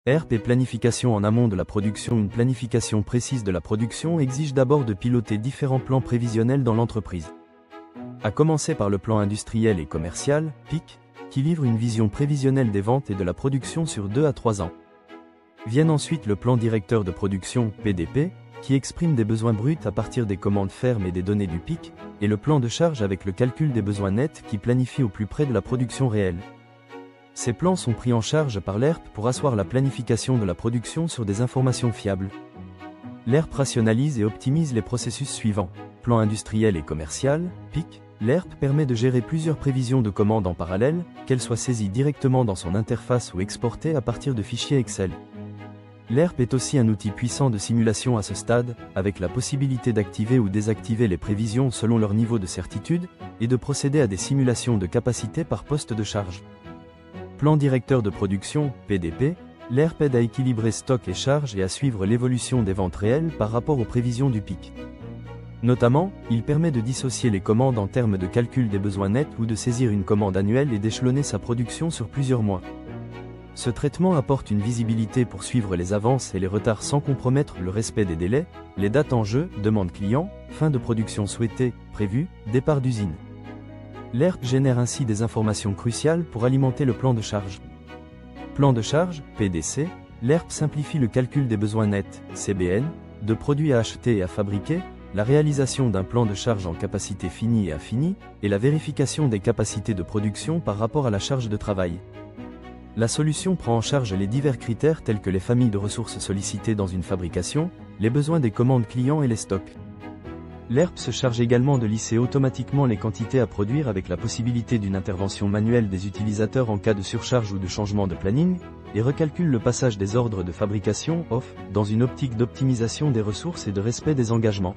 ERP et planification en amont de la production. Une planification précise de la production exige d'abord de piloter différents plans prévisionnels dans l'entreprise. À commencer par le plan industriel et commercial, PIC, qui livre une vision prévisionnelle des ventes et de la production sur 2 à 3 ans. Viennent ensuite le plan directeur de production, PDP, qui exprime des besoins bruts à partir des commandes fermes et des données du PIC, et le plan de charge avec le calcul des besoins nets qui planifie au plus près de la production réelle. Ces plans sont pris en charge par l'ERP pour asseoir la planification de la production sur des informations fiables. L'ERP rationalise et optimise les processus suivants. Plan industriel et commercial, PIC. L'ERP permet de gérer plusieurs prévisions de commandes en parallèle, qu'elles soient saisies directement dans son interface ou exportées à partir de fichiers Excel. L'ERP est aussi un outil puissant de simulation à ce stade, avec la possibilité d'activer ou désactiver les prévisions selon leur niveau de certitude, et de procéder à des simulations de capacité par poste de charge. Plan directeur de production, PDP, l'ERP aide à équilibrer stock et charge et à suivre l'évolution des ventes réelles par rapport aux prévisions du PIC. Notamment, il permet de dissocier les commandes en termes de calcul des besoins nets ou de saisir une commande annuelle et d'échelonner sa production sur plusieurs mois. Ce traitement apporte une visibilité pour suivre les avances et les retards sans compromettre le respect des délais, les dates en jeu, demande client, fin de production souhaitée, prévue, départ d'usine. L'ERP génère ainsi des informations cruciales pour alimenter le plan de charge. Plan de charge, PDC, l'ERP simplifie le calcul des besoins nets, CBN, de produits à acheter et à fabriquer, la réalisation d'un plan de charge en capacité finie et infinie, et la vérification des capacités de production par rapport à la charge de travail. La solution prend en charge les divers critères tels que les familles de ressources sollicitées dans une fabrication, les besoins des commandes clients et les stocks. L'ERP se charge également de lisser automatiquement les quantités à produire avec la possibilité d'une intervention manuelle des utilisateurs en cas de surcharge ou de changement de planning, et recalcule le passage des ordres de fabrication, OFF, dans une optique d'optimisation des ressources et de respect des engagements.